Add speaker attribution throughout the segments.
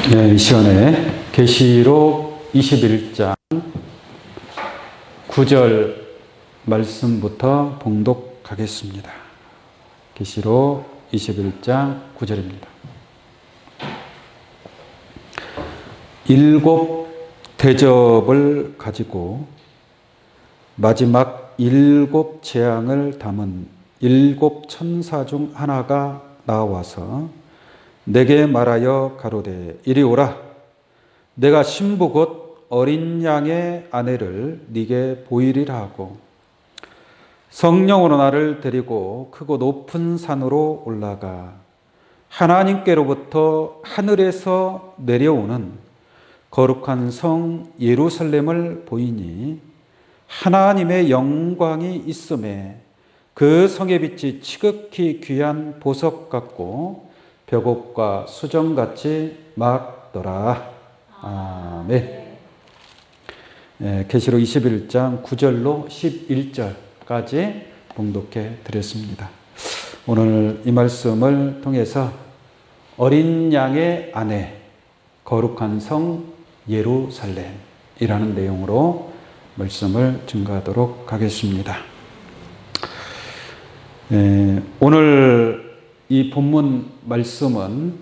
Speaker 1: 이 시간에 계시록 21장 9절 말씀부터 봉독하겠습니다. 계시록 21장 9절입니다. 일곱 대접을 가지고 마지막 일곱 재앙을 담은 일곱 천사 중 하나가 나와서 내게 말하여 가로되 이리 오라. 내가 신부 곧 어린 양의 아내를 네게 보이리라 하고 성령으로 나를 데리고 크고 높은 산으로 올라가 하나님께로부터 하늘에서 내려오는 거룩한 성 예루살렘을 보이니 하나님의 영광이 있음에 그 성의 빛이 지극히 귀한 보석 같고 벽옥과 수정같이 맑더라. 아멘. 계시록 21장 9절로 11절까지 봉독해 드렸습니다. 오늘 이 말씀을 통해서 어린 양의 아내, 거룩한 성 예루살렘이라는 내용으로 말씀을 증거하도록 하겠습니다. 오늘 이 본문 말씀은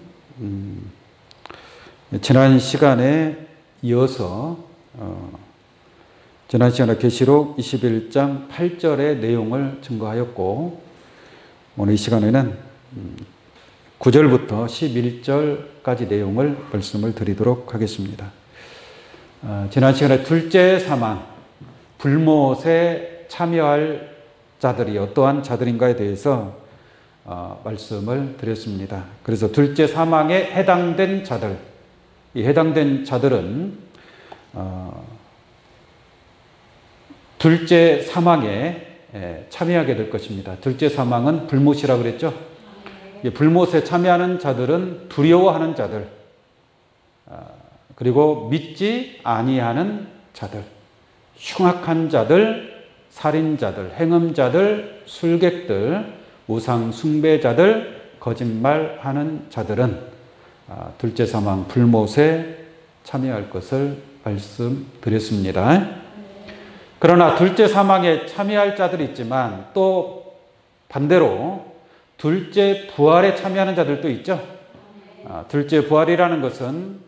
Speaker 1: 지난 시간에 이어서 지난 시간에 계시록 21장 8절의 내용을 증거하였고 오늘 이 시간에는 9절부터 11절까지 내용을 말씀을 드리도록 하겠습니다. 지난 시간에 둘째 사망, 불못에 참여할 자들이 어떠한 자들인가에 대해서 말씀을 드렸습니다. 그래서 둘째 사망에 해당된 자들, 이 해당된 자들은 둘째 사망에 참여하게 될 것입니다. 둘째 사망은 불못이라고 그랬죠. 불못에 참여하는 자들은 두려워하는 자들, 그리고 믿지 아니하는 자들, 흉악한 자들, 살인자들, 행음자들, 술객들, 우상 숭배자들, 거짓말하는 자들은 둘째 사망 불못에 참여할 것을 말씀드렸습니다. 그러나 둘째 사망에 참여할 자들이 있지만 또 반대로 둘째 부활에 참여하는 자들도 있죠. 둘째 부활이라는 것은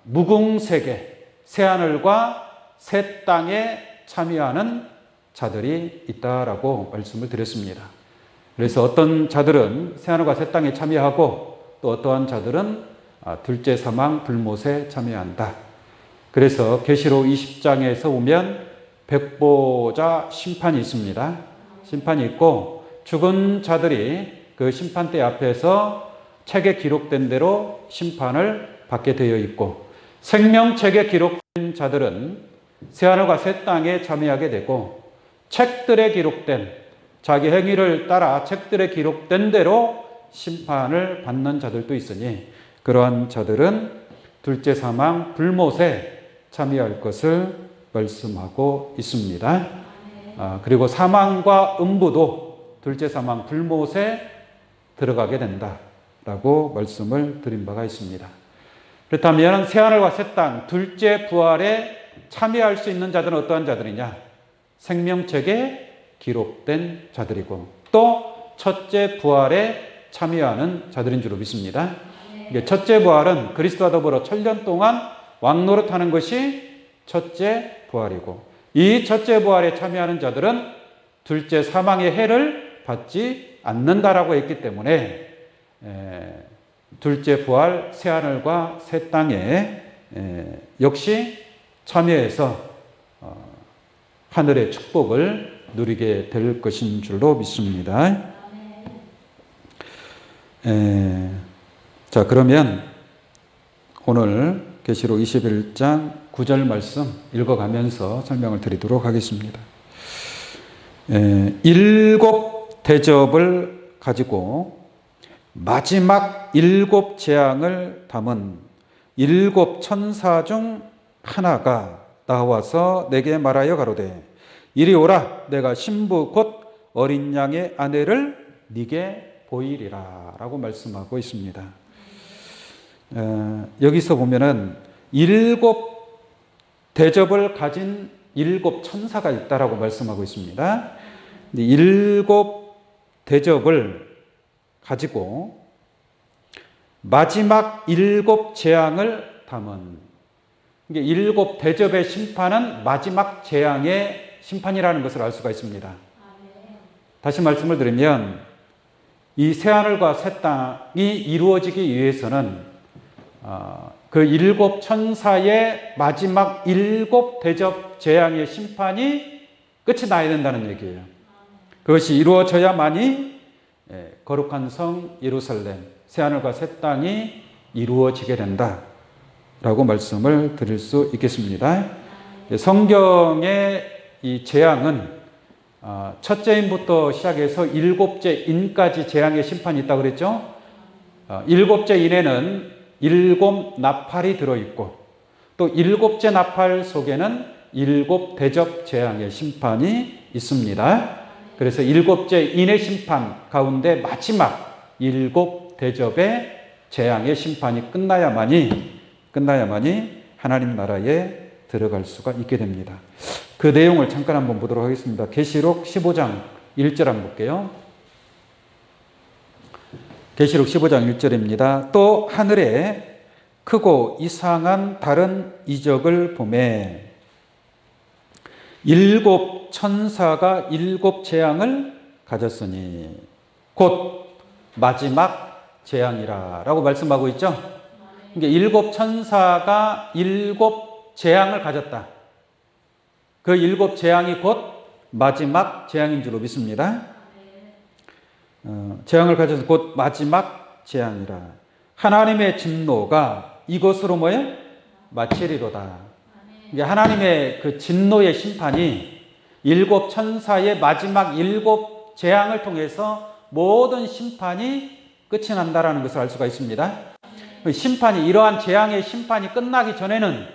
Speaker 1: 무궁세계, 새하늘과 새 땅에 참여하는 자들이 있다라고 말씀을 드렸습니다. 그래서 어떤 자들은 새하늘과 새 땅에 참여하고 또 어떠한 자들은 둘째 사망 불못에 참여한다. 그래서 계시록 20장에서 보면 백보자 심판이 있습니다. 심판이 있고 죽은 자들이 그 심판대 앞에서 책에 기록된 대로 심판을 받게 되어 있고 생명책에 기록된 자들은 새하늘과 새 땅에 참여하게 되고 책들에 기록된 자기 행위를 따라 책들에 기록된 대로 심판을 받는 자들도 있으니 그러한 자들은 둘째 사망 불못에 참여할 것을 말씀하고 있습니다. 그리고 사망과 음부도 둘째 사망 불못에 들어가게 된다라고 말씀을 드린 바가 있습니다. 그렇다면 새하늘과 새 땅 둘째 부활에 참여할 수 있는 자들은 어떠한 자들이냐? 생명책에 기록된 자들이고 또 첫째 부활에 참여하는 자들인 줄로 믿습니다. 첫째 부활은 그리스도와 더불어 천년 동안 왕노릇하는 것이 첫째 부활이고 이 첫째 부활에 참여하는 자들은 둘째 사망의 해를 받지 않는다라고 했기 때문에 둘째 부활 새하늘과 새 땅에 역시 참여해서 하늘의 축복을 누리게 될 것인 줄로 믿습니다. 자, 그러면 오늘 계시록 21장 9절 말씀 읽어가면서 설명을 드리도록 하겠습니다. 일곱 대접을 가지고 마지막 일곱 재앙을 담은 일곱 천사 중 하나가 나와서 내게 말하여 가로되 이리 오라. 내가 신부 곧 어린 양의 아내를 네게 보이리라 라고 말씀하고 있습니다. 여기서 보면은 일곱 대접을 가진 일곱 천사가 있다라고 말씀하고 있습니다. 일곱 대접을 가지고 마지막 일곱 재앙을 담은, 일곱 대접의 심판은 마지막 재앙의 심판이라는 것을 알 수가 있습니다. 다시 말씀을 드리면 이 새하늘과 새 땅이 이루어지기 위해서는 그 일곱 천사의 마지막 일곱 대접 재앙의 심판이 끝이 나야 된다는 얘기예요. 그것이 이루어져야만이 거룩한 성 예루살렘, 새하늘과 새 땅이 이루어지게 된다라고 말씀을 드릴 수 있겠습니다. 성경의 이 재앙은 첫째 인부터 시작해서 일곱째 인까지 재앙의 심판이 있다고 그랬죠. 일곱째 인에는 일곱 나팔이 들어있고 또 일곱째 나팔 속에는 일곱 대접 재앙의 심판이 있습니다. 그래서 일곱째 인의 심판 가운데 마지막 일곱 대접의 재앙의 심판이 끝나야만이 하나님 나라에 들어갈 수가 있게 됩니다. 그 내용을 잠깐 한번 보도록 하겠습니다. 계시록 15장 1절 한번 볼게요. 계시록 15장 1절입니다. 또 하늘에 크고 이상한 다른 이적을 보매 일곱 천사가 일곱 재앙을 가졌으니 곧 마지막 재앙이라 라고 말씀하고 있죠. 그러니까 일곱 천사가 일곱 재앙을 가졌다. 그 일곱 재앙이 곧 마지막 재앙인 줄로 믿습니다. 재앙을 가져서 곧 마지막 재앙이라. 하나님의 진노가 이것으로 뭐예요? 마치리로다. 하나님의 그 진노의 심판이 일곱 천사의 마지막 일곱 재앙을 통해서 모든 심판이 끝이 난다라는 것을 알 수가 있습니다. 심판이, 이러한 재앙의 심판이 끝나기 전에는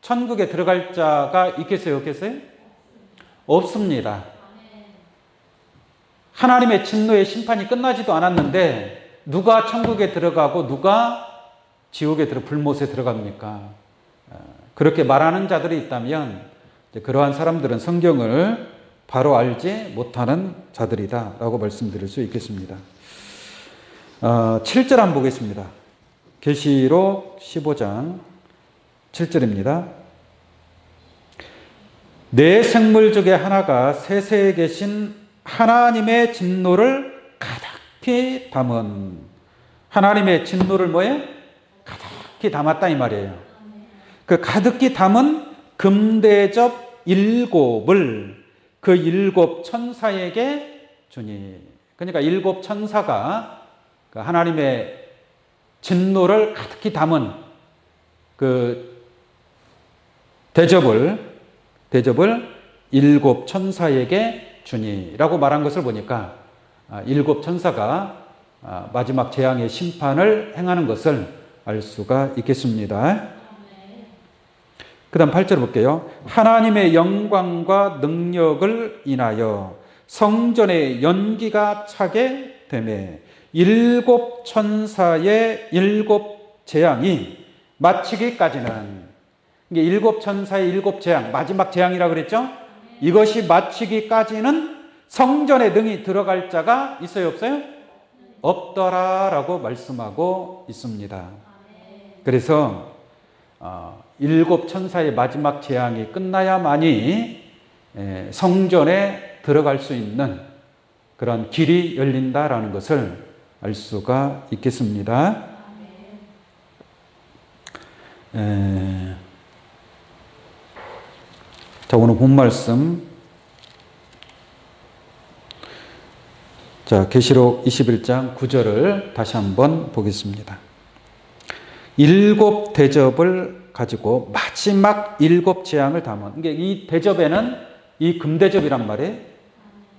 Speaker 1: 천국에 들어갈 자가 있겠어요? 없겠어요? 없습니다. 하나님의 진노의 심판이 끝나지도 않았는데 누가 천국에 들어가고 누가 지옥에 불못에 들어갑니까? 그렇게 말하는 자들이 있다면 그러한 사람들은 성경을 바로 알지 못하는 자들이다 라고 말씀드릴 수 있겠습니다. 7절 한번 보겠습니다. 계시록 15장 7절입니다. 네 생물 중에 하나가 세세에 계신 하나님의 진노를 가득히 담은, 하나님의 진노를 뭐예요? 가득히 담았다 이 말이에요. 그 가득히 담은 금대접 일곱을 그 일곱 천사에게 주니, 그러니까 일곱 천사가 그 하나님의 진노를 가득히 담은 그 대접을 일곱 천사에게 주니라고 말한 것을 보니까 일곱 천사가 마지막 재앙의 심판을 행하는 것을 알 수가 있겠습니다. 그 다음 8절 볼게요. 하나님의 영광과 능력을 인하여 성전의 연기가 차게 되매 일곱 천사의 일곱 재앙이 마치기까지는, 이게 일곱 천사의 일곱 재앙, 마지막 재앙이라고 그랬죠? 이것이 마치기까지는 성전에 능히 들어갈 자가 있어요, 없어요? 없더라라고 말씀하고 있습니다. 그래서 일곱 천사의 마지막 재앙이 끝나야만이 성전에 들어갈 수 있는 그런 길이 열린다라는 것을 알 수가 있겠습니다. 자, 오늘 본 말씀, 자, 계시록 21장 9절을 다시 한번 보겠습니다. 일곱 대접을 가지고 마지막 일곱 재앙을 담은, 이게 이 대접에는 이 금대접이란 말이에요.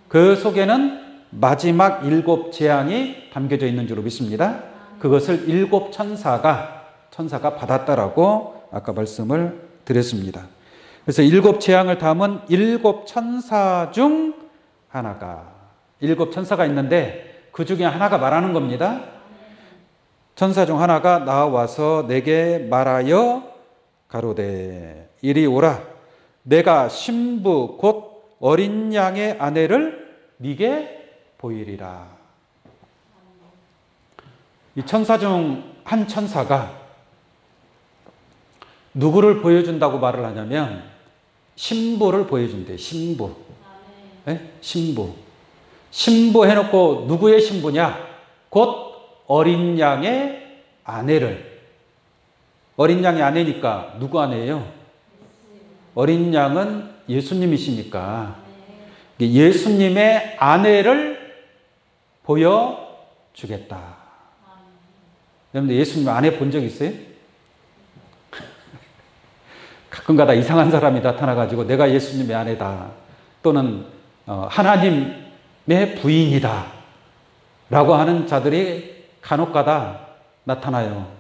Speaker 1: 그 속에는 마지막 일곱 재앙이 담겨져 있는 줄로 믿습니다. 그것을 일곱 천사가 받았다라고 아까 말씀을 드렸습니다. 그래서 일곱 재앙을 담은 일곱 천사 중 하나가, 일곱 천사가 있는데 그 중에 하나가 말하는 겁니다. 천사 중 하나가 나와서 내게 말하여 가로되 이리 오라. 내가 신부 곧 어린 양의 아내를 네게 보이리라. 이 천사 중 한 천사가 누구를 보여준다고 말을 하냐면 신부를 보여준대. 신부. 네? 신부. 신부 해놓고 누구의 신부냐? 곧 어린 양의 아내를. 어린 양의 아내니까 누구 아내예요? 어린 양은 예수님이시니까 예수님의 아내를 보여주겠다. 여러분들 예수님 아내 본 적 있어요? 가끔가다 이상한 사람이 나타나가지고 내가 예수님의 아내다 또는 하나님의 부인이다 라고 하는 자들이 간혹가다 나타나요.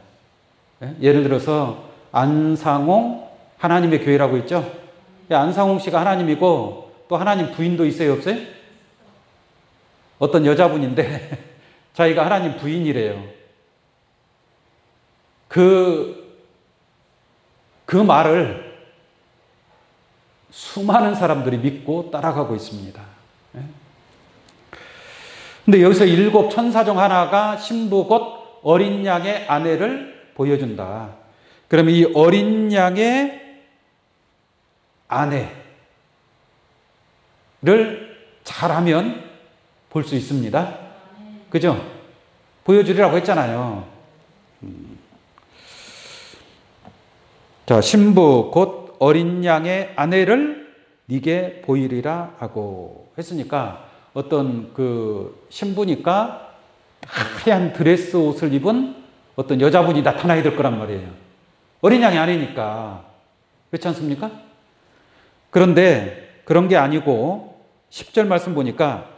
Speaker 1: 예를 들어서 안상홍 하나님의 교회라고 있죠. 안상홍 씨가 하나님이고 또 하나님 부인도 있어요, 없어요? 어떤 여자분인데 자기가 하나님 부인이래요. 그 말을 수많은 사람들이 믿고 따라가고 있습니다. 근데 여기서 7 천사 중 하나가 신부 곧 어린 양의 아내를 보여준다. 그러면 이 어린 양의 아내를 잘하면 볼 수 있습니다. 그죠? 보여주리라고 했잖아요. 자, 신부 곧 어린 양의 아내를 네게 보이리라 하고 했으니까 어떤 그 신부니까 하얀 드레스 옷을 입은 어떤 여자분이 나타나야 될 거란 말이에요. 어린 양의 아내니까. 그렇지 않습니까? 그런데 그런 게 아니고 10절 말씀 보니까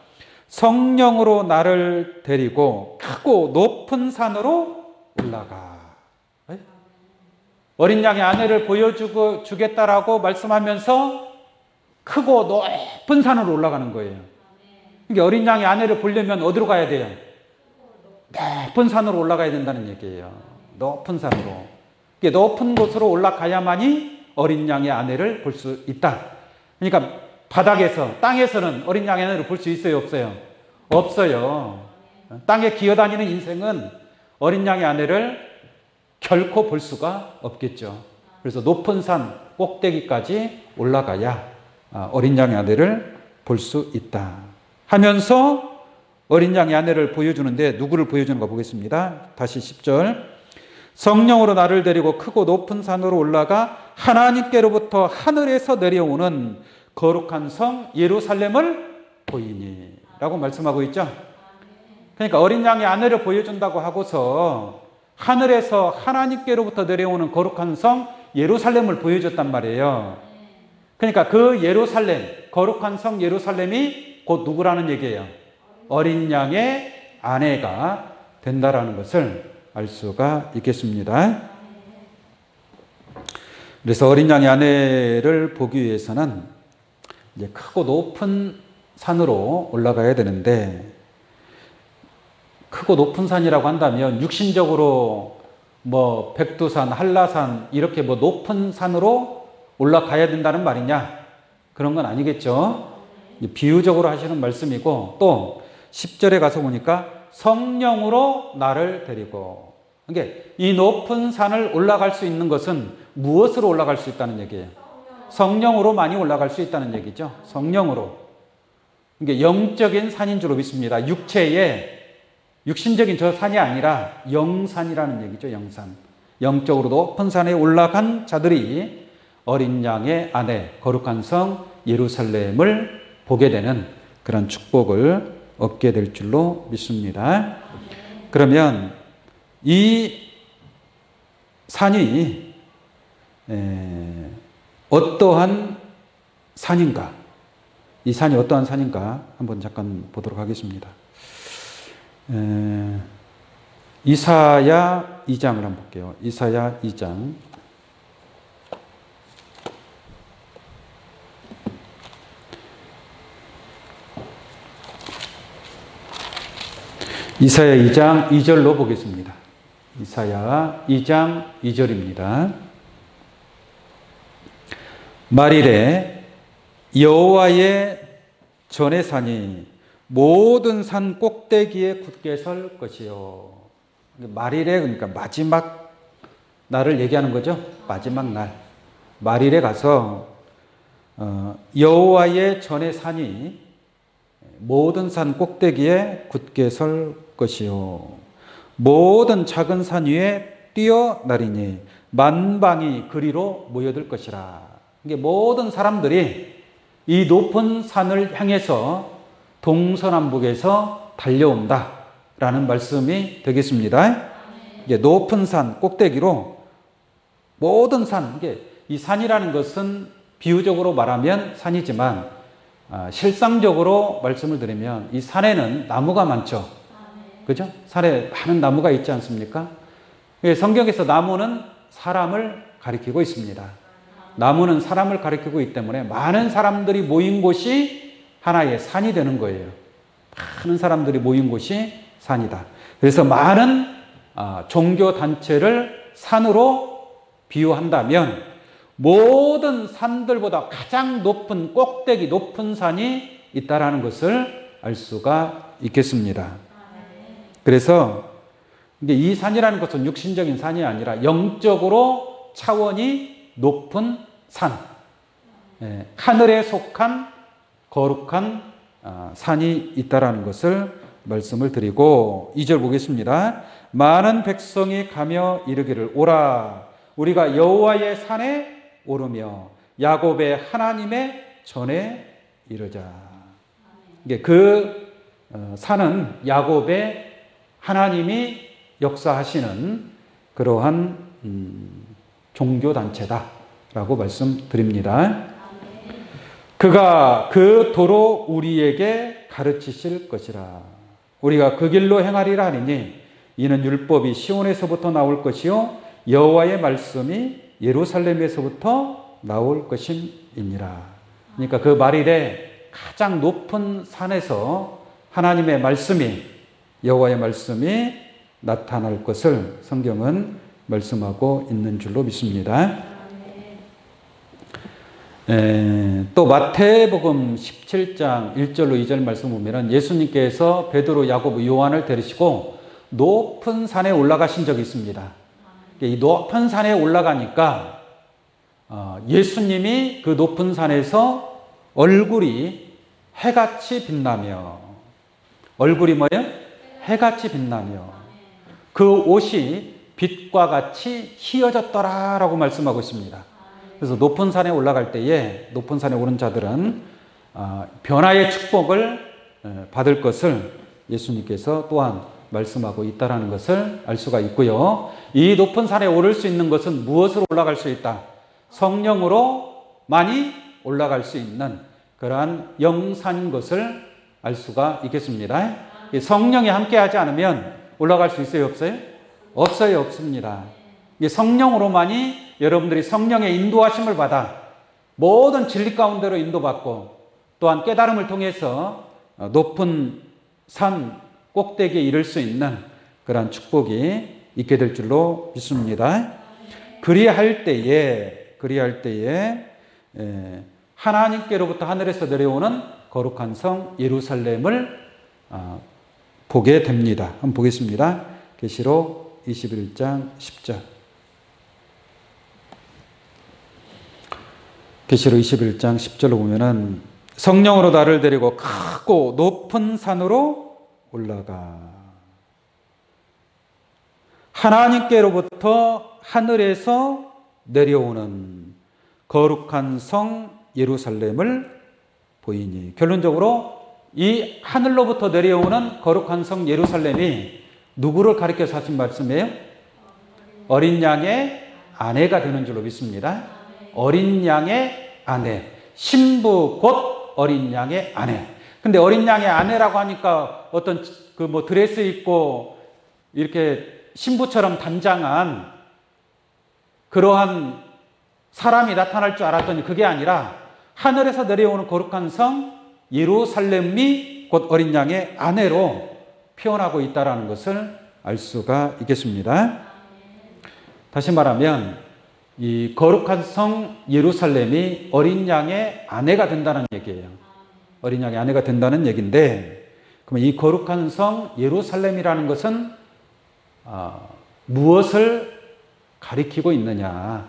Speaker 1: 성령으로 나를 데리고 크고 높은 산으로 올라가. 어린 양의 아내를 보여주겠다라고 말씀하면서 크고 높은 산으로 올라가는 거예요. 그러니까 어린 양의 아내를 보려면 어디로 가야 돼요? 높은 산으로 올라가야 된다는 얘기예요. 높은 산으로. 높은 곳으로 올라가야만이 어린 양의 아내를 볼 수 있다. 그러니까 바닥에서, 땅에서는 어린 양의 아내를 볼 수 있어요, 없어요? 없어요. 땅에 기어다니는 인생은 어린 양의 아내를 결코 볼 수가 없겠죠. 그래서 높은 산 꼭대기까지 올라가야 어린 양의 아내를 볼 수 있다 하면서 어린 양의 아내를 보여주는데 누구를 보여주는가 보겠습니다. 다시 10절. 성령으로 나를 데리고 크고 높은 산으로 올라가 하나님께로부터 하늘에서 내려오는 거룩한 성 예루살렘을 보이니 라고 말씀하고 있죠. 그러니까 어린 양의 아내를 보여준다고 하고서 하늘에서 하나님께로부터 내려오는 거룩한 성 예루살렘을 보여줬단 말이에요. 그러니까 그 예루살렘, 거룩한 성 예루살렘이 곧 누구라는 얘기예요? 어린 양의 아내가 된다라는 것을 알 수가 있겠습니다. 그래서 어린 양의 아내를 보기 위해서는 이제 크고 높은 산으로 올라가야 되는데 크고 높은 산이라고 한다면 육신적으로 뭐 백두산, 한라산 이렇게 뭐 높은 산으로 올라가야 된다는 말이냐? 그런 건 아니겠죠. 비유적으로 하시는 말씀이고 또 10절에 가서 보니까 성령으로 나를 데리고. 그러니까 이 높은 산을 올라갈 수 있는 것은 무엇으로 올라갈 수 있다는 얘기예요? 성령으로 많이 올라갈 수 있다는 얘기죠. 성령으로. 그러니까 영적인 산인 줄로 믿습니다. 육신적인 저 산이 아니라 영산이라는 얘기죠. 영산. 영적으로 높은 산에 올라간 자들이 어린 양의 아내, 거룩한 성 예루살렘을 보게 되는 그런 축복을 얻게 될 줄로 믿습니다. 그러면 이 산이 어떠한 산인가? 이 산이 어떠한 산인가? 한번 잠깐 보도록 하겠습니다. 이사야 2장을 한번 볼게요. 이사야 2장. 이사야 2장 2절로 보겠습니다. 이사야 2장 2절입니다. 말이래 여호와의 전의 산이 모든 산 꼭대기에 굳게 설 것이요. 말이래 그러니까 마지막 날을 얘기하는 거죠. 마지막 날. 말일에 가서 여호와의 전의 산이 모든 산 꼭대기에 굳게 설 것이요. 모든 작은 산 위에 뛰어나리니 만방이 그리로 모여들 것이라. 이게 모든 사람들이 이 높은 산을 향해서 동서남북에서 달려온다라는 말씀이 되겠습니다. 이게 높은 산 꼭대기로 모든 산, 이게 이 산이라는 것은 비유적으로 말하면 산이지만 실상적으로 말씀을 드리면 이 산에는 나무가 많죠. 그죠? 산에 많은 나무가 있지 않습니까? 성경에서 나무는 사람을 가리키고 있습니다. 나무는 사람을 가리키고 있기 때문에 많은 사람들이 모인 곳이 하나의 산이 되는 거예요. 많은 사람들이 모인 곳이 산이다. 그래서 많은 종교단체를 산으로 비유한다면 모든 산들보다 가장 높은 꼭대기, 높은 산이 있다라는 것을 알 수가 있겠습니다. 그래서 이 산이라는 것은 육신적인 산이 아니라 영적으로 차원이 높은 산, 하늘에 속한 거룩한 산이 있다라는 것을 말씀을 드리고 2절 보겠습니다. 많은 백성이 가며 이르기를 오라 우리가 여호와의 산에 오르며 야곱의 하나님의 전에 이르자. 이게 그 산은 야곱의 하나님이 역사하시는 그러한 종교단체다라고 말씀드립니다. 그가 그 도로 우리에게 가르치실 것이라. 우리가 그 길로 행하리라 하니 이는 율법이 시온에서부터 나올 것이요 여호와의 말씀이 예루살렘에서부터 나올 것임이니라. 그러니까 그 말일에 가장 높은 산에서 하나님의 말씀이, 여호와의 말씀이 나타날 것을 성경은 말씀하고 있는 줄로 믿습니다. 또 마태복음 17장 1절로 2절 말씀 보면 예수님께서 베드로, 야고보, 요한을 데리시고 높은 산에 올라가신 적이 있습니다. 이 높은 산에 올라가니까 예수님이 그 높은 산에서 얼굴이 해같이 빛나며, 얼굴이 뭐예요? 해같이 빛나며 그 옷이 빛과 같이 희어졌더라라고 말씀하고 있습니다. 그래서 높은 산에 올라갈 때에 높은 산에 오른 자들은 변화의 축복을 받을 것을 예수님께서 또한 말씀하고 있다라는 것을 알 수가 있고요. 이 높은 산에 오를 수 있는 것은 무엇으로 올라갈 수 있다? 성령으로 많이 올라갈 수 있는 그러한 영산인 것을 알 수가 있겠습니다. 성령이 함께하지 않으면 올라갈 수 있어요, 없어요? 없어요, 없습니다. 성령으로만이 여러분들이 성령의 인도하심을 받아 모든 진리 가운데로 인도받고 또한 깨달음을 통해서 높은 산 꼭대기에 이를 수 있는 그러한 축복이 있게 될 줄로 믿습니다. 그리할 때에 하나님께로부터 하늘에서 내려오는 거룩한 성 예루살렘을 보게 됩니다. 한번 보겠습니다. 계시록 21장 10절. 계시록 21장 10절로 보면은 성령으로 나를 데리고 크고 높은 산으로 올라가 하나님께로부터 하늘에서 내려오는 거룩한 성 예루살렘을 보이니. 결론적으로 이 하늘로부터 내려오는 거룩한 성 예루살렘이 누구를 가리켜서 하신 말씀이에요? 어린 양의 아내가 되는 줄로 믿습니다. 어린 양의 아내, 신부 곧 어린 양의 아내. 근데 어린 양의 아내라고 하니까 어떤 드레스 입고 이렇게 신부처럼 단장한 그러한 사람이 나타날 줄 알았더니 그게 아니라 하늘에서 내려오는 거룩한 성 예루살렘이 곧 어린 양의 아내로 표현하고 있다는 것을 알 수가 있겠습니다. 다시 말하면 이 거룩한 성 예루살렘이 어린 양의 아내가 된다는 얘기예요. 어린 양의 아내가 된다는 얘기인데, 그러면 이 거룩한 성 예루살렘이라는 것은 무엇을 가리키고 있느냐?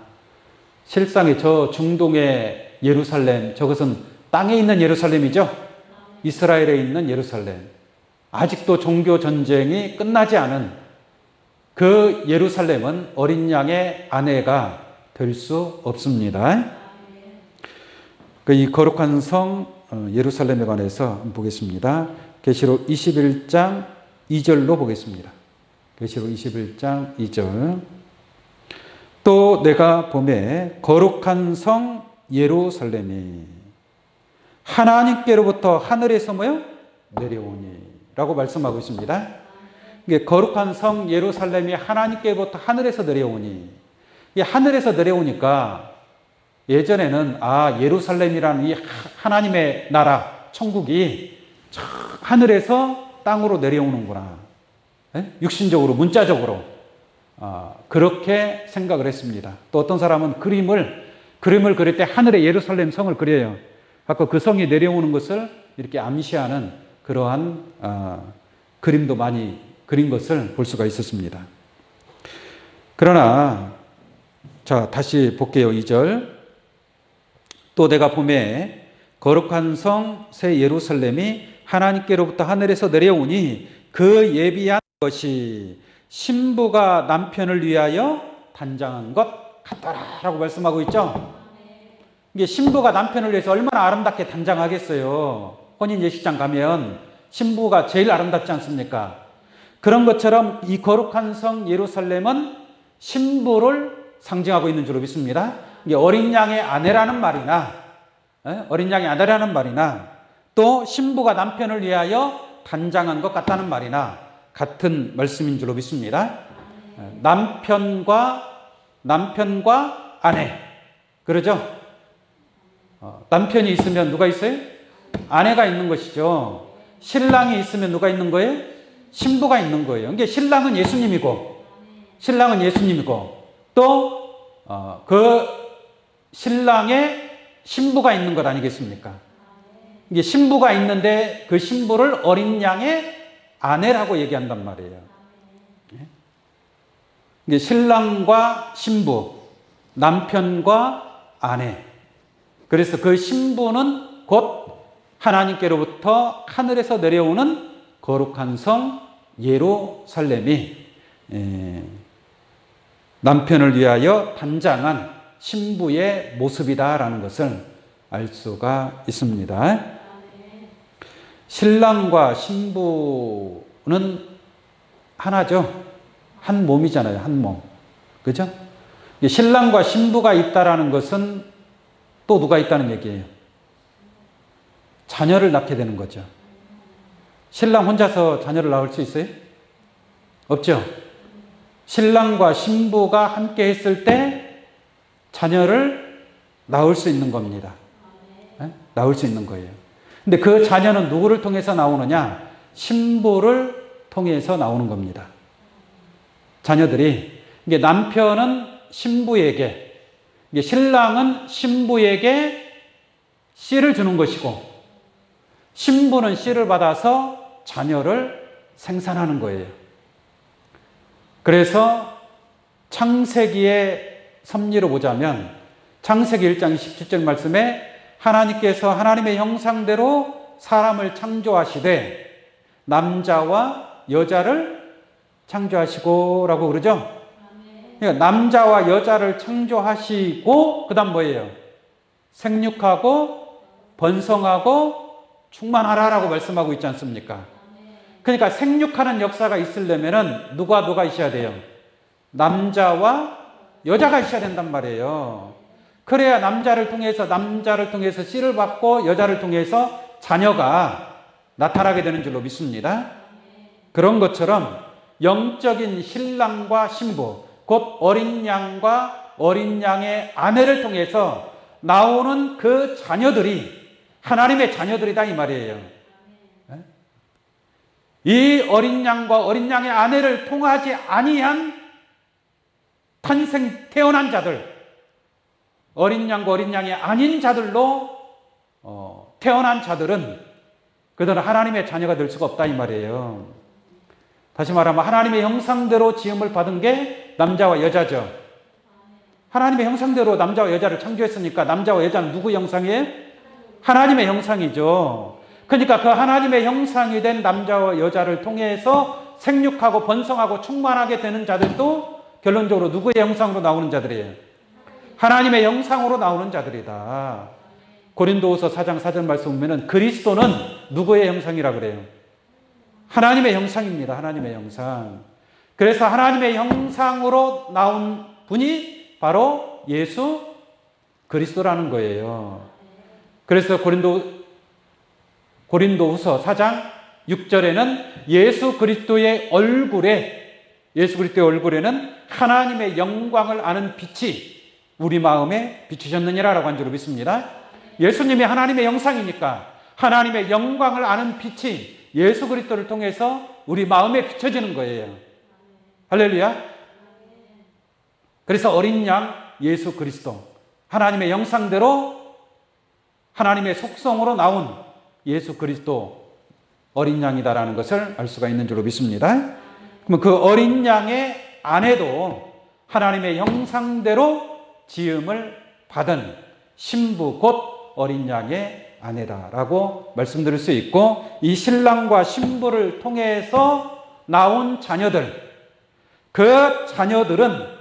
Speaker 1: 실상의 저 중동의 예루살렘, 저것은 땅에 있는 예루살렘이죠. 이스라엘에 있는 예루살렘. 아직도 종교 전쟁이 끝나지 않은 그 예루살렘은 어린 양의 아내가 될 수 없습니다. 이 거룩한 성 예루살렘에 관해서 한번 보겠습니다. 계시록 21장 2절로 보겠습니다. 계시록 21장 2절. 또 내가 보매 거룩한 성 예루살렘이 하나님께로부터 하늘에서 뭐요? 내려오니 라고 말씀하고 있습니다. 이게 거룩한 성 예루살렘이 하나님께로부터 하늘에서 내려오니, 이 하늘에서 내려오니까 예전에는 예루살렘이라는 이 하나님의 나라 천국이 하늘에서 땅으로 내려오는구나, 육신적으로 문자적으로 그렇게 생각을 했습니다. 또 어떤 사람은 그림을 그릴 때 하늘의 예루살렘 성을 그려요. 아까 그 성이 내려오는 것을 이렇게 암시하는 그러한 그림도 많이 그린 것을 볼 수가 있었습니다. 그러나 자, 다시 볼게요. 2절. 또 내가 보매 거룩한 성 새 예루살렘이 하나님께로부터 하늘에서 내려오니 그 예비한 것이 신부가 남편을 위하여 단장한 것 같더라라고 말씀하고 있죠. 이게 신부가 남편을 위해서 얼마나 아름답게 단장하겠어요. 혼인 예식장 가면 신부가 제일 아름답지 않습니까? 그런 것처럼 이 거룩한 성 예루살렘은 신부를 상징하고 있는 줄로 믿습니다. 이게 어린 양의 아내라는 말이나, 또 신부가 남편을 위하여 단장한 것 같다는 말이나 같은 말씀인 줄로 믿습니다. 남편과 아내, 그러죠? 남편이 있으면 누가 있어요? 아내가 있는 것이죠. 신랑이 있으면 누가 있는 거예요? 신부가 있는 거예요. 이게 신랑은 예수님이고 또 그 신랑의 신부가 있는 것 아니겠습니까? 이게 신부가 있는데 그 신부를 어린 양의 아내라고 얘기한단 말이에요. 이게 신랑과 신부, 남편과 아내. 그래서 그 신부는 곧 하나님께로부터 하늘에서 내려오는 거룩한 성 예루살렘이 남편을 위하여 단장한 신부의 모습이다라는 것을 알 수가 있습니다. 신랑과 신부는 하나죠. 한 몸이잖아요. 한 몸. 그죠? 신랑과 신부가 있다라는 것은 또 누가 있다는 얘기예요? 자녀를 낳게 되는 거죠. 신랑 혼자서 자녀를 낳을 수 있어요? 없죠. 신랑과 신부가 함께 했을 때 자녀를 낳을 수 있는 겁니다. 낳을 수 있는 거예요. 근데 그 자녀는 누구를 통해서 나오느냐? 신부를 통해서 나오는 겁니다. 자녀들이, 이게 남편은 신부에게, 이게 신랑은 신부에게 씨를 주는 것이고, 신부는 씨를 받아서 자녀를 생산하는 거예요. 그래서 창세기의 섭리로 보자면 창세기 1장 27절 말씀에 하나님께서 하나님의 형상대로 사람을 창조하시되 남자와 여자를 창조하시고 라고 그러죠. 그러니까 남자와 여자를 창조하시고 그 다음 뭐예요? 생육하고 번성하고 충만하라라고 말씀하고 있지 않습니까? 그러니까 생육하는 역사가 있으려면 누가 있어야 돼요? 남자와 여자가 있어야 된단 말이에요. 그래야 남자를 통해서 씨를 받고 여자를 통해서 자녀가 나타나게 되는 줄로 믿습니다. 그런 것처럼 영적인 신랑과 신부, 곧 어린 양과 어린 양의 아내를 통해서 나오는 그 자녀들이 하나님의 자녀들이다 이 말이에요. 이 어린 양과 어린 양의 아내를 통하지 아니한 태어난 자들, 어린 양과 어린 양이 아닌 자들로 태어난 자들은 그들은 하나님의 자녀가 될 수가 없다 이 말이에요. 다시 말하면 하나님의 형상대로 지음을 받은 게 남자와 여자죠. 하나님의 형상대로 남자와 여자를 창조했으니까 남자와 여자는 누구 형상이에요? 하나님의 형상이죠. 그러니까 그 하나님의 형상이 된 남자와 여자를 통해서 생육하고 번성하고 충만하게 되는 자들도 결론적으로 누구의 형상으로 나오는 자들이에요? 하나님의 형상으로 나오는 자들이다. 고린도후서 4장 4절 말씀 보면은 그리스도는 누구의 형상이라 그래요? 하나님의 형상입니다. 하나님의 형상. 그래서 하나님의 형상으로 나온 분이 바로 예수 그리스도라는 거예요. 그래서 고린도후서 4장 6절에는 예수 그리스도의 얼굴에는 하나님의 영광을 아는 빛이 우리 마음에 비추셨느니라라고 한 줄로 믿습니다. 예수님이 하나님의 형상이니까 하나님의 영광을 아는 빛이 예수 그리스도를 통해서 우리 마음에 비춰지는 거예요. 할렐루야. 그래서 어린 양 예수 그리스도, 하나님의 형상대로 하나님의 속성으로 나온 예수 그리스도 어린 양이다라는 것을 알 수가 있는 줄로 믿습니다. 그러면 그 어린 양의 아내도 하나님의 형상대로 지음을 받은 신부 곧 어린 양의 아내다라고 말씀드릴 수 있고, 이 신랑과 신부를 통해서 나온 자녀들, 그 자녀들은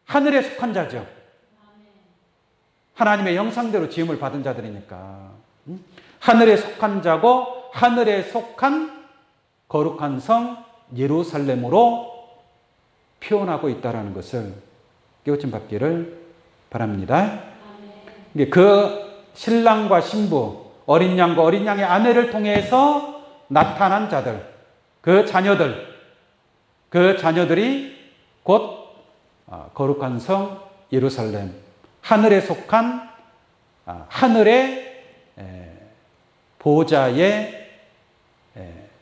Speaker 1: 하늘에 속한 자죠. 하나님의 형상대로 지음을 받은 자들이니까 하늘에 속한 자고 하늘에 속한 거룩한 성 예루살렘으로 표현하고 있다는 것을 깨우침 받기를 바랍니다. 그 신랑과 신부, 어린 양과 어린 양의 아내를 통해서 나타난 자들, 그 자녀들이 곧 거룩한 성 예루살렘, 하늘에 속한 하늘의 보좌의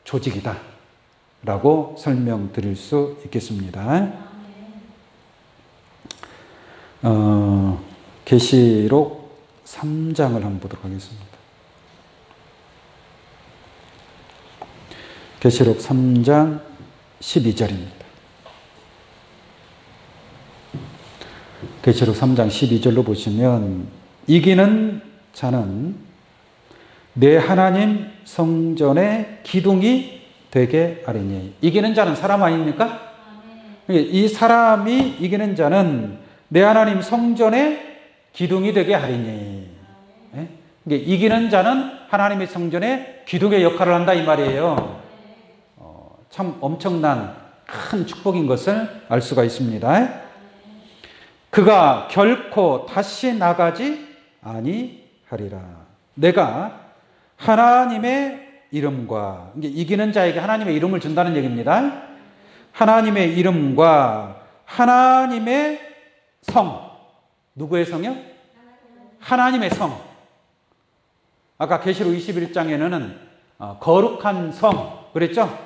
Speaker 1: 조직이다 라고 설명드릴 수 있겠습니다. 계시록 3장을 한번 보도록 하겠습니다. 계시록 3장 12절입니다. 계시록 3장 12절로 보시면 이기는 자는 내 하나님 성전의 기둥이 되게 하리니. 이기는 자는 사람 아닙니까? 이 사람이 이기는 자는 내 하나님 성전의 기둥이 되게 하리니. 이기는 자는 하나님의 성전의 기둥의 역할을 한다 이 말이에요. 참 엄청난 큰 축복인 것을 알 수가 있습니다. 그가 결코 다시 나가지 아니하리라. 내가 하나님의 이름과, 이기는 자에게 하나님의 이름을 준다는 얘기입니다. 하나님의 이름과 하나님의 성. 누구의 성이요? 하나님의 성. 아까 계시록 21장에는 거룩한 성 그랬죠?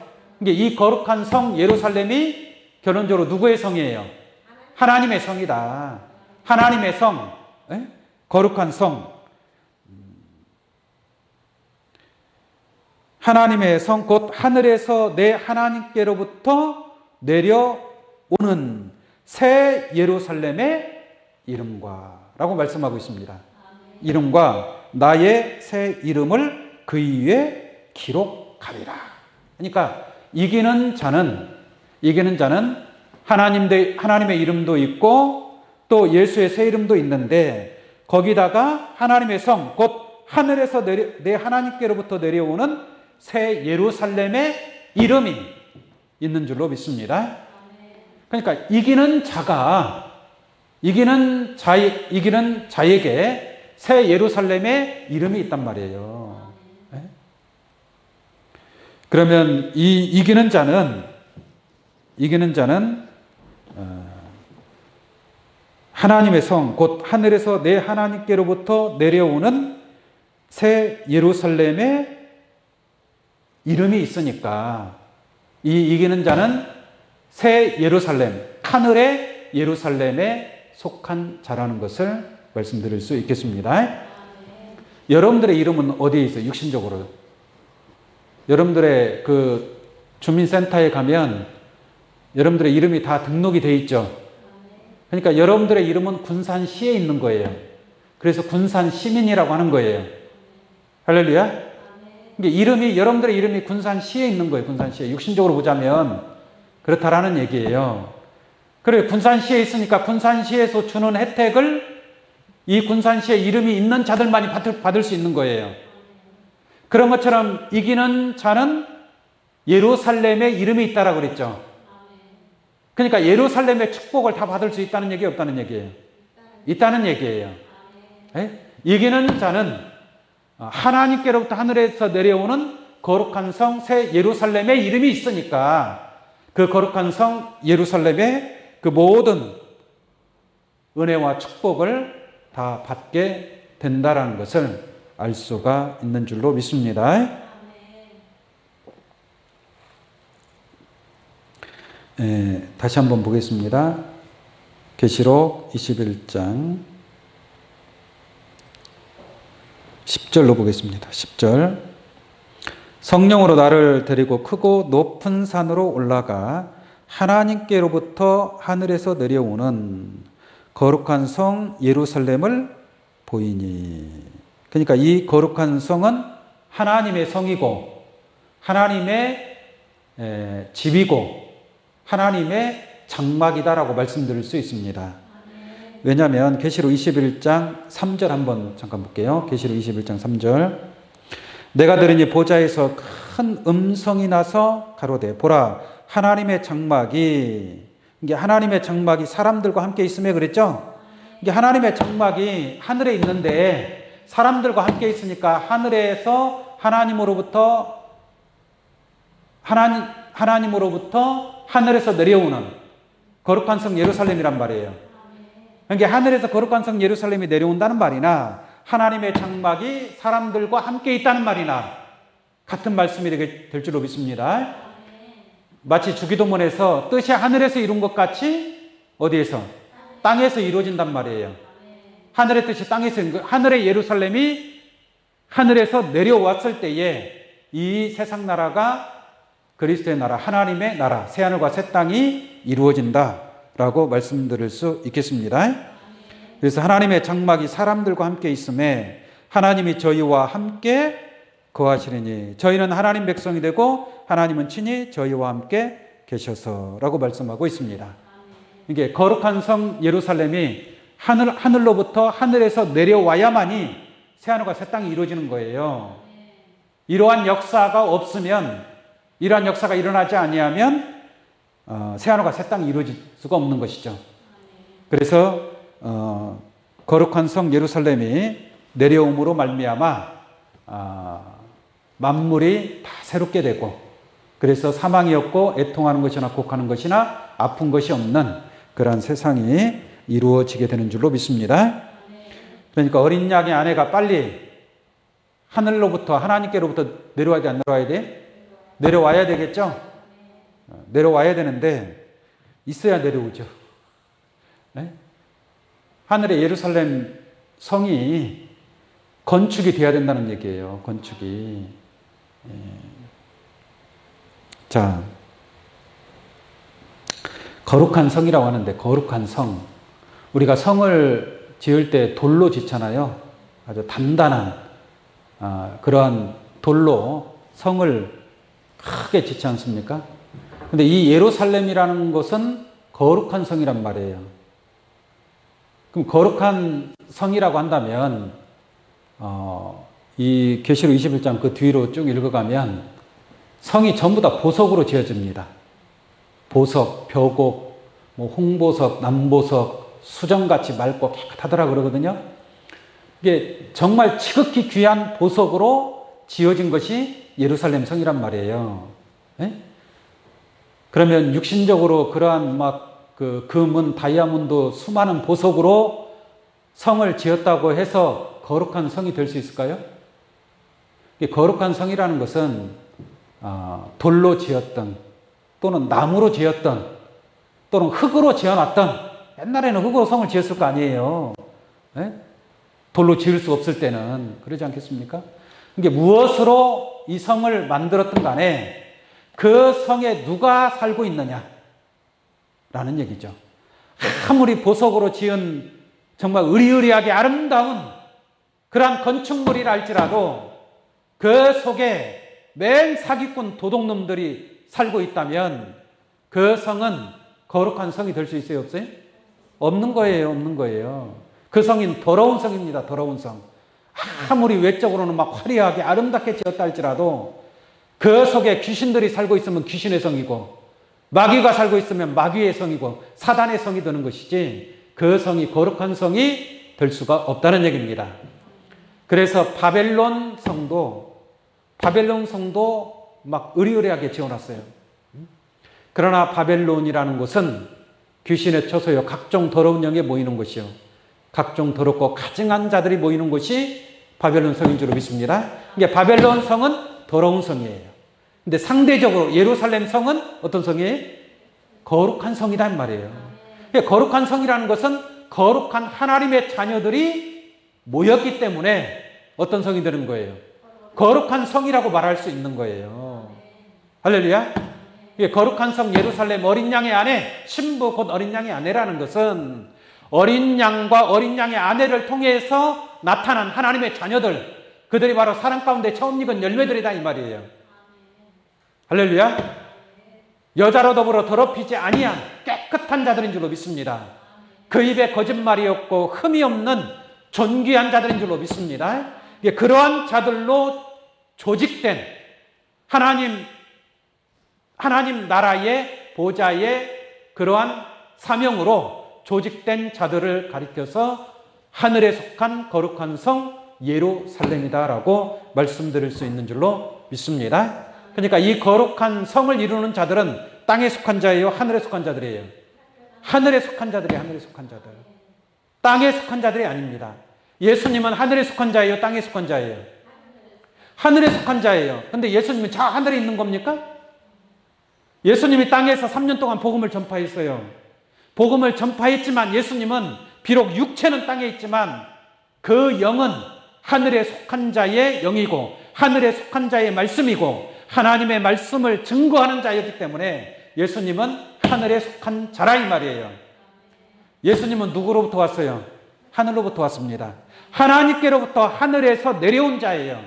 Speaker 1: 이 거룩한 성 예루살렘이 결론적으로 누구의 성이에요? 하나님의 성이다. 하나님의 성, 거룩한 성. 하나님의 성 곧 하늘에서 내 하나님께로부터 내려오는 새 예루살렘의 이름과 라고 말씀하고 있습니다. 이름과 나의 새 이름을 그 위에 기록하리라. 그러니까 이기는 자는 하나님의 이름도 있고 또 예수의 새 이름도 있는데, 거기다가 하나님의 성 곧 하늘에서 내 하나님께로부터 내려오는 새 예루살렘의 이름이 있는 줄로 믿습니다. 그러니까 이기는 자에게 새 예루살렘의 이름이 있단 말이에요. 그러면 이 이기는 자는 하나님의 성 곧 하늘에서 내 하나님께로부터 내려오는 새 예루살렘의 이름이 있으니까 이 이기는 자는 새 예루살렘, 하늘의 예루살렘에 속한 자라는 것을 말씀드릴 수 있겠습니다. 여러분들의 이름은 어디에 있어요? 육신적으로. 여러분들의 그 주민센터에 가면 여러분들의 이름이 다 등록이 되어 있죠. 그러니까 여러분들의 이름은 군산시에 있는 거예요. 그래서 군산시민이라고 하는 거예요. 할렐루야. 이름이, 여러분들의 이름이 군산시에 있는 거예요. 군산시에. 육신적으로 보자면 그렇다라는 얘기예요. 그래, 군산시에 있으니까 군산시에서 주는 혜택을 이 군산시에 이름이 있는 자들만이 받을 수 있는 거예요. 그런 것처럼 이기는 자는 예루살렘에 이름이 있다라고 그랬죠. 그러니까 예루살렘의 축복을 다 받을 수 있다는 얘기, 없다는 얘기예요? 있다는 얘기예요. 이기는 자는 하나님께로부터 하늘에서 내려오는 거룩한 성 새 예루살렘에 이름이 있으니까 그 거룩한 성 예루살렘의 그 모든 은혜와 축복을 다 받게 된다라는 것을 알 수가 있는 줄로 믿습니다. 다시 한번 보겠습니다. 계시록 21장 10절로 보겠습니다. 10절. 성령으로 나를 데리고 크고 높은 산으로 올라가 하나님께로부터 하늘에서 내려오는 거룩한 성 예루살렘을 보이니. 그러니까 이 거룩한 성은 하나님의 성이고 하나님의 집이고 하나님의 장막이다라고 말씀드릴 수 있습니다. 왜냐하면 계시록 21장 3절 한번 잠깐 볼게요. 계시록 21장 3절. 내가 들으니 보좌에서 큰 음성이 나서 가로되 보라 하나님의 장막이, 이게 하나님의 장막이 사람들과 함께 있음에 그랬죠? 이게 하나님의 장막이 하늘에 있는데 사람들과 함께 있으니까 하늘에서 하나님으로부터 하늘에서 내려오는 거룩한 성 예루살렘이란 말이에요. 그러니까 하늘에서 거룩한 성 예루살렘이 내려온다는 말이나 하나님의 장막이 사람들과 함께 있다는 말이나 같은 말씀이 될 줄로 믿습니다. 마치 주기도문에서 뜻이 하늘에서 이룬 것 같이 어디에서? 땅에서 이루어진단 말이에요. 하늘의 뜻이 땅에서 이룬 거, 하늘의 예루살렘이 하늘에서 내려왔을 때에 이 세상 나라가 그리스도의 나라, 하나님의 나라, 새하늘과 새 땅이 이루어진다라고 말씀드릴 수 있겠습니다. 그래서 하나님의 장막이 사람들과 함께 있음에 하나님이 저희와 함께 거하시리니 저희는 하나님 백성이 되고 하나님은 친히 저희와 함께 계셔서라고 말씀하고 있습니다. 이게 거룩한 성 예루살렘이 하늘로부터 하늘에서 내려와야만이 새하늘과 새 땅이 이루어지는 거예요. 이러한 역사가 없으면, 이러한 역사가 일어나지 아니하면 새하늘과 새 땅이 이루어질 수가 없는 것이죠. 그래서 거룩한 성 예루살렘이 내려옴으로 말미암아 만물이 다 새롭게 되고, 그래서 사망이 없고 애통하는 것이나 곡하는 것이나 아픈 것이 없는 그러한 세상이 이루어지게 되는 줄로 믿습니다. 그러니까 어린 양의 아내가 빨리 하늘로부터 하나님께로부터 내려와야 돼, 안 내려와야 돼? 내려와야 되겠죠? 내려와야 되는데 있어야 내려오죠. 네? 하늘의 예루살렘 성이 건축이 돼야 된다는 얘기예요. 건축이. 자, 거룩한 성이라고 하는데, 거룩한 성. 우리가 성을 지을 때 돌로 짓잖아요. 아주 단단한 그러한 돌로 성을 크게 짓지 않습니까? 근데 이 예루살렘이라는 것은 거룩한 성이란 말이에요. 그럼 거룩한 성이라고 한다면 이 계시록 21장 그 뒤로 쭉 읽어가면 성이 전부 다 보석으로 지어집니다. 보석, 벼곡, 홍보석, 남보석, 수정같이 맑고 깨끗하더라 그러거든요. 이게 정말 지극히 귀한 보석으로 지어진 것이 예루살렘 성이란 말이에요. 네? 그러면 육신적으로 그러한 그 금은, 다이아몬드, 수많은 보석으로 성을 지었다고 해서 거룩한 성이 될 수 있을까요? 거룩한 성이라는 것은 돌로 지었던, 또는 나무로 지었던 또는 흙으로 지어놨던, 옛날에는 흙으로 성을 지었을 거 아니에요. 네? 돌로 지을 수 없을 때는. 그러지 않겠습니까? 이게 무엇으로 이 성을 만들었든 간에 그 성에 누가 살고 있느냐 라는 얘기죠. 아무리 보석으로 지은 정말 의리의리하게 아름다운 그러한 건축물이라 할지라도 그 속에 맨 사기꾼 도둑놈들이 살고 있다면 그 성은 거룩한 성이 될 수 있어요, 없어요? 없는 거예요, 없는 거예요. 그 성인 더러운 성입니다, 더러운 성. 아무리 외적으로는 막 화려하게 아름답게 지었다 할지라도 그 속에 귀신들이 살고 있으면 귀신의 성이고, 마귀가 살고 있으면 마귀의 성이고 사단의 성이 되는 것이지, 그 성이 거룩한 성이 될 수가 없다는 얘기입니다. 그래서 바벨론 성도 막 의리의리하게 지어놨어요. 그러나 바벨론이라는 곳은 귀신의 처소요, 각종 더러운 영에 모이는 곳이요, 각종 더럽고 가증한 자들이 모이는 곳이 바벨론 성인 줄로 믿습니다. 이게 바벨론 성은 더러운 성이에요. 근데 상대적으로 예루살렘 성은 어떤 성이에요? 거룩한 성이다 이 말이에요. 거룩한 성이라는 것은 거룩한 하나님의 자녀들이 모였기 때문에 어떤 성이 되는 거예요? 거룩한 성이라고 말할 수 있는 거예요. 할렐루야. 거룩한 성 예루살렘 어린 양의 아내, 신부 곧 어린 양의 아내라는 것은 어린 양과 어린 양의 아내를 통해서 나타난 하나님의 자녀들, 그들이 바로 사랑 가운데 처음 익은 열매들이다 이 말이에요. 할렐루야. 여자로 더불어 더럽히지 아니한 깨끗한 자들인 줄로 믿습니다. 그 입에 거짓말이 없고 흠이 없는 존귀한 자들인 줄로 믿습니다. 그러한 자들로 조직된 하나님 나라의 보좌의 그러한 사명으로 조직된 자들을 가리켜서 하늘에 속한 거룩한 성 예루살렘이다라고 말씀드릴 수 있는 줄로 믿습니다. 그러니까 이 거룩한 성을 이루는 자들은 땅에 속한 자예요, 하늘에 속한 자들이에요? 하늘에 속한 자들이에요, 하늘에 속한 자들. 땅에 속한 자들이 아닙니다. 예수님은 하늘에 속한 자예요, 땅에 속한 자예요? 하늘에 속한 자예요. 근데 예수님은 저 하늘에 있는 겁니까? 예수님이 땅에서 3년 동안 복음을 전파했어요. 복음을 전파했지만 예수님은 비록 육체는 땅에 있지만 그 영은 하늘에 속한 자의 영이고 하늘에 속한 자의 말씀이고 하나님의 말씀을 증거하는 자였기 때문에 예수님은 하늘에 속한 자라 이 말이에요. 예수님은 누구로부터 왔어요? 하늘로부터 왔습니다. 하나님께로부터 하늘에서 내려온 자예요.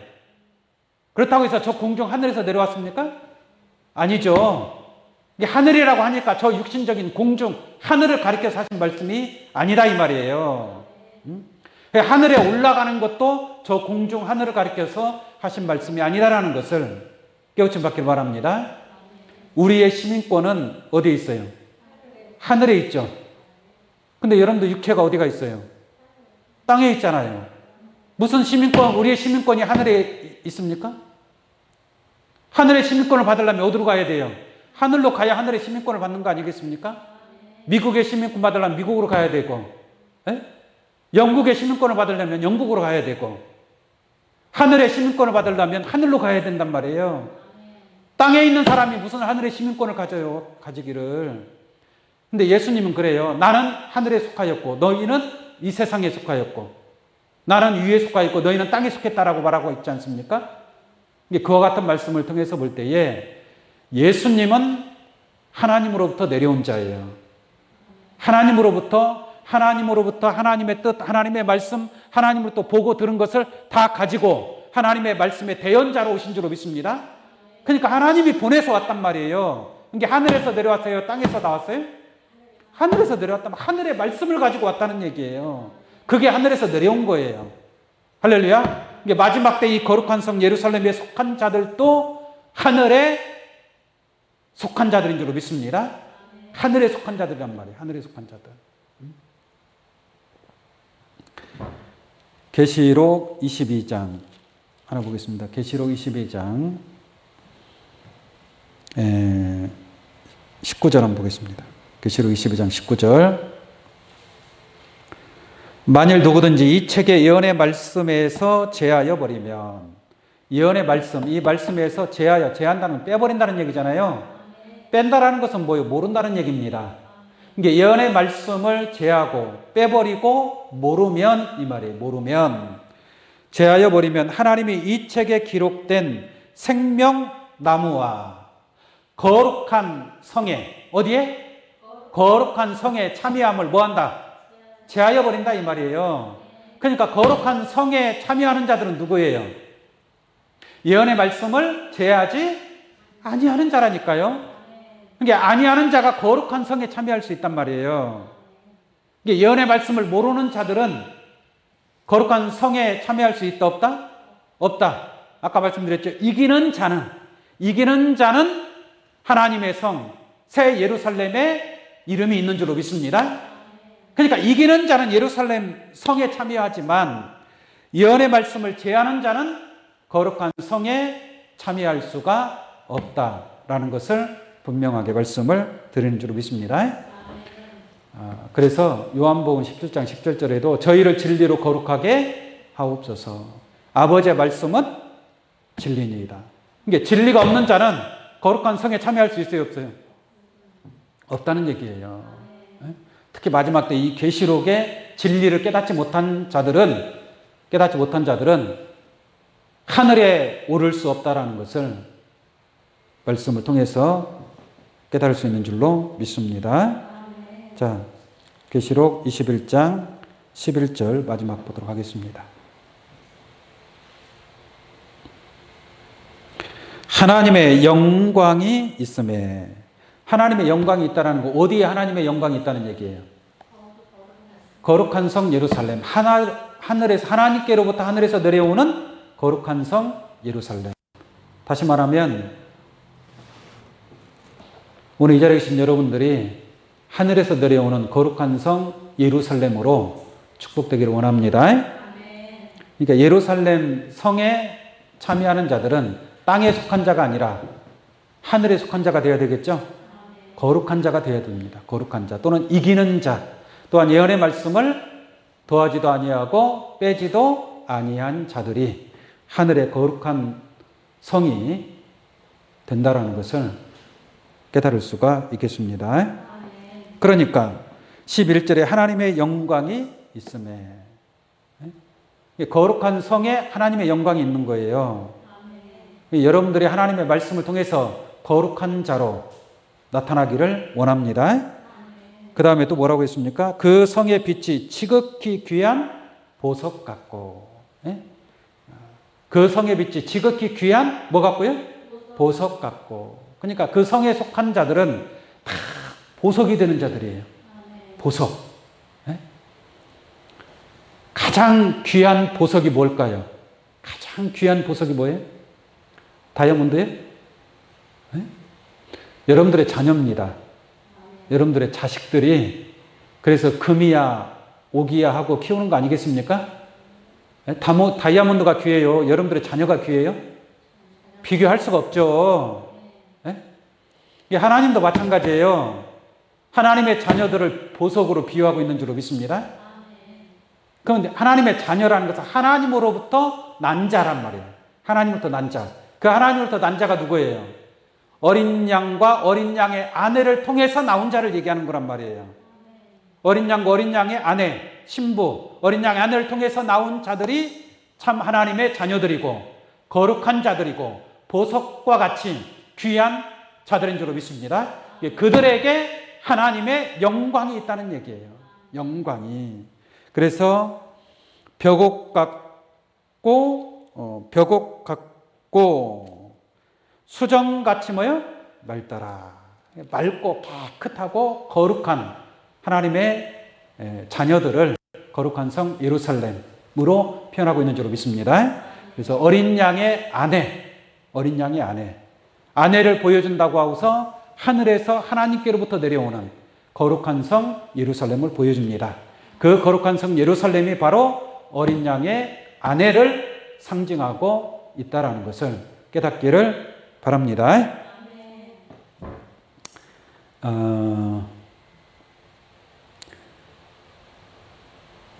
Speaker 1: 그렇다고 해서 저 공중 하늘에서 내려왔습니까? 아니죠. 이게 하늘이라고 하니까 저 육신적인 공중, 하늘을 가리켜서 하신 말씀이 아니다 이 말이에요. 하늘에 올라가는 것도 저 공중 하늘을 가리켜서 하신 말씀이 아니라는 것을 깨우침 받기를 바랍니다. 우리의 시민권은 어디에 있어요? 하늘에 있죠. 근데 여러분들 육체가 어디가 있어요? 땅에 있잖아요. 무슨 시민권, 우리의 시민권이 하늘에 있습니까? 하늘의 시민권을 받으려면 어디로 가야 돼요? 하늘로 가야 하늘의 시민권을 받는 거 아니겠습니까? 미국의 시민권 받으려면 미국으로 가야 되고, 영국의 시민권을 받으려면 영국으로 가야 되고, 하늘의 시민권을 받으려면 하늘로 가야 된단 말이에요. 땅에 있는 사람이 무슨 하늘의 시민권을 가지기를. 근데 예수님은 그래요. 나는 하늘에 속하였고 너희는 이 세상에 속하였고, 나는 위에 속하였고 너희는 땅에 속했다라고 말하고 있지 않습니까? 그와 같은 말씀을 통해서 볼 때에 예수님은 하나님으로부터 내려온 자예요. 하나님으로부터 하나님의 뜻, 하나님의 말씀, 하나님으로부터 보고 들은 것을 다 가지고 하나님의 말씀의 대연자로 오신 줄로 믿습니다. 그러니까 하나님이 보내서 왔단 말이에요. 이게 하늘에서 내려왔어요? 땅에서 나왔어요? 하늘에서 내려왔다면 하늘의 말씀을 가지고 왔다는 얘기예요. 그게 하늘에서 내려온 거예요. 할렐루야. 이게 마지막 때 이 거룩한 성 예루살렘에 속한 자들도 하늘에 속한 자들인 줄로 믿습니다. 하늘에 속한 자들이란 말이에요. 하늘에 속한 자들. 계시록 22장 하나 보겠습니다. 계시록 22장 19절 한번 보겠습니다. 계시록 22장 19절. 만일 누구든지 이 책의 예언의 말씀에서 제하여 버리면, 예언의 말씀, 이 말씀에서 제한다는 빼버린다는 얘기잖아요. 뺀다라는 것은 뭐예요? 모른다는 얘기입니다. 이게 예언의 말씀을 제하고 빼버리고 모르면 이 말이에요. 모르면 제하여 버리면 하나님이 이 책에 기록된 생명나무와 거룩한 성에 어디에? 거룩한 성에 참여함을 뭐한다? 제하여 버린다 이 말이에요. 그러니까 거룩한 성에 참여하는 자들은 누구예요? 예언의 말씀을 제하지 아니하는 자라니까요. 그러니까 아니하는 자가 거룩한 성에 참여할 수 있단 말이에요. 예언의 말씀을 모르는 자들은 거룩한 성에 참여할 수 있다 없다? 없다. 아까 말씀드렸죠. 이기는 자는 하나님의 성, 새 예루살렘에 이름이 있는 줄로 믿습니다. 그러니까 이기는 자는 예루살렘 성에 참여하지만 예언의 말씀을 제하는 자는 거룩한 성에 참여할 수가 없다라는 것을 분명하게 말씀을 드리는 줄로 믿습니다. 그래서 요한복음 17장 10절에도 저희를 진리로 거룩하게 하옵소서. 아버지의 말씀은 진리니이다. 그러니까 진리가 없는 자는 거룩한 성에 참여할 수 있어요, 없어요? 없다는 얘기예요. 특히 마지막 때 이 계시록의 진리를 깨닫지 못한 자들은 하늘에 오를 수 없다라는 것을 말씀을 통해서 깨달을 수 있는 줄로 믿습니다. 자, 계시록 21장 11절 마지막 보도록 하겠습니다. 하나님의 영광이 있음에, 하나님의 영광이 있다는 거 어디에 하나님의 영광이 있다는 얘기예요? 거룩한 성 예루살렘, 하늘에서 하나님께로부터 하늘에서 내려오는 거룩한 성 예루살렘. 다시 말하면 오늘 이 자리에 계신 여러분들이 하늘에서 내려오는 거룩한 성 예루살렘으로 축복되기를 원합니다. 그러니까 예루살렘 성에 참여하는 자들은 땅에 속한 자가 아니라 하늘에 속한 자가 되어야 되겠죠? 거룩한 자가 되어야 됩니다. 거룩한 자 또는 이기는 자, 또한 예언의 말씀을 더하지도 아니하고 빼지도 아니한 자들이 하늘의 거룩한 성이 된다라는 것을 깨달을 수가 있겠습니다. 그러니까 11절에 하나님의 영광이 있음에, 거룩한 성에 하나님의 영광이 있는 거예요. 여러분들이 하나님의 말씀을 통해서 거룩한 자로 나타나기를 원합니다. 그 다음에 또 뭐라고 했습니까? 그 성의 빛이 지극히 귀한 보석 같고, 그 성의 빛이 지극히 귀한 뭐 같고요? 보석 같고. 그러니까 그 성에 속한 자들은 다 보석이 되는 자들이에요. 보석. 가장 귀한 보석이 뭘까요? 가장 귀한 보석이 뭐예요? 다이아몬드예요? 여러분들의 자녀입니다. 여러분들의 자식들이 그래서 금이야 옥이야 하고 키우는 거 아니겠습니까? 다이아몬드가 귀해요? 여러분들의 자녀가 귀해요? 비교할 수가 없죠. 하나님도 마찬가지예요. 하나님의 자녀들을 보석으로 비유하고 있는 줄로 믿습니다. 그런데 하나님의 자녀라는 것은 하나님으로부터 난 자란 말이에요. 하나님으로부터 난 자. 그 하나님으로부터 난 자가 누구예요? 어린 양과 어린 양의 아내를 통해서 나온 자를 얘기하는 거란 말이에요. 어린 양과 어린 양의 아내, 신부, 어린 양의 아내를 통해서 나온 자들이 참 하나님의 자녀들이고 거룩한 자들이고 보석과 같이 귀한 자들인 줄로 믿습니다. 그들에게 하나님의 영광이 있다는 얘기예요. 영광이. 그래서 벽옥 같고 수정같이 뭐요? 맑더라. 맑고 깨끗하고 거룩한 하나님의 자녀들을 거룩한 성 예루살렘으로 표현하고 있는 줄로 믿습니다. 그래서 어린 양의 아내를 보여준다고 하고서 하늘에서 하나님께로부터 내려오는 거룩한 성 예루살렘을 보여줍니다. 그 거룩한 성 예루살렘이 바로 어린 양의 아내를 상징하고 있다라는 것을 깨닫기를 바랍니다.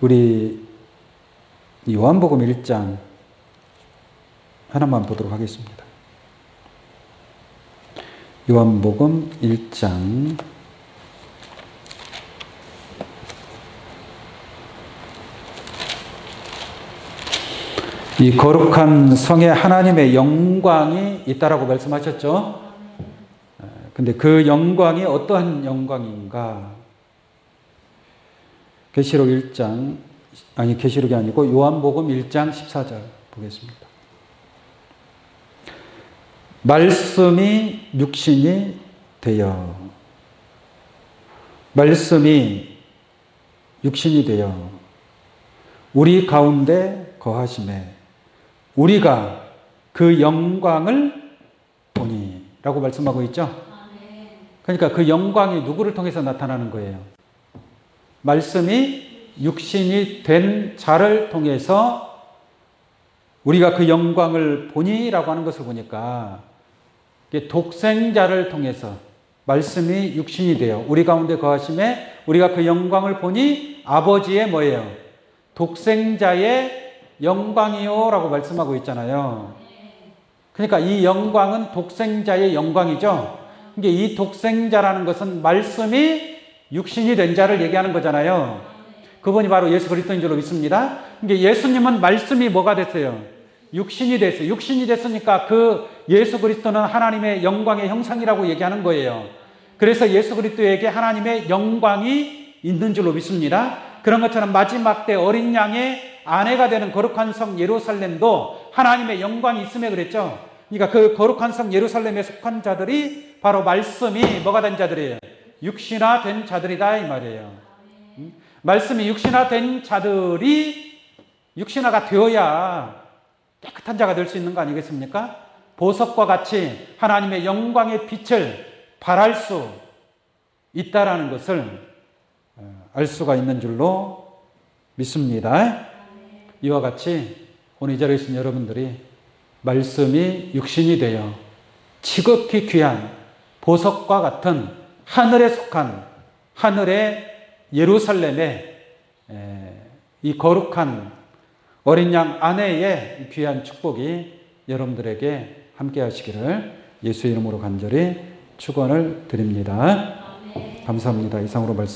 Speaker 1: 우리 요한복음 1장 하나만 보도록 하겠습니다. 요한복음 1장 이 거룩한 성에 하나님의 영광이 있다라고 말씀하셨죠. 근데 그 영광이 어떠한 영광인가? 계시록 1장, 계시록이 아니고 요한복음 1장 14절 보겠습니다. 말씀이 육신이 되어, 말씀이 육신이 되어 우리 가운데 거하심에 우리가 그 영광을 보니 라고 말씀하고 있죠. 그러니까 그 영광이 누구를 통해서 나타나는 거예요? 말씀이 육신이 된 자를 통해서 우리가 그 영광을 보니 라고 하는 것을 보니까 독생자를 통해서 말씀이 육신이 되어 우리 가운데 거하심에 우리가 그 영광을 보니 아버지의 뭐예요? 독생자의 영광이요 라고 말씀하고 있잖아요. 그러니까 이 영광은 독생자의 영광이죠. 이게 이 독생자라는 것은 말씀이 육신이 된 자를 얘기하는 거잖아요. 그분이 바로 예수 그리스도인 줄로 믿습니다. 이게 예수님은 말씀이 뭐가 됐어요? 육신이 됐어요. 육신이 됐으니까 그 예수 그리스도는 하나님의 영광의 형상이라고 얘기하는 거예요. 그래서 예수 그리스도에게 하나님의 영광이 있는 줄로 믿습니다. 그런 것처럼 마지막 때 어린 양의 아내가 되는 거룩한 성 예루살렘도 하나님의 영광이 있음에 그랬죠. 그러니까 그 거룩한 성 예루살렘에 속한 자들이 바로 말씀이 뭐가 된 자들이에요? 육신화된 자들이다 이 말이에요. 말씀이 육신화된 자들이 육신화가 되어야 깨끗한 자가 될 수 있는 거 아니겠습니까? 보석과 같이 하나님의 영광의 빛을 발할 수 있다라는 것을 알 수가 있는 줄로 믿습니다. 이와 같이 오늘 이 자리에 계신 여러분들이 말씀이 육신이 되어 지극히 귀한 보석과 같은 하늘에 속한 하늘의 예루살렘의 이 거룩한 어린 양 아내의 귀한 축복이 여러분들에게 함께 하시기를 예수의 이름으로 간절히 축원을 드립니다. 감사합니다. 이상으로 말씀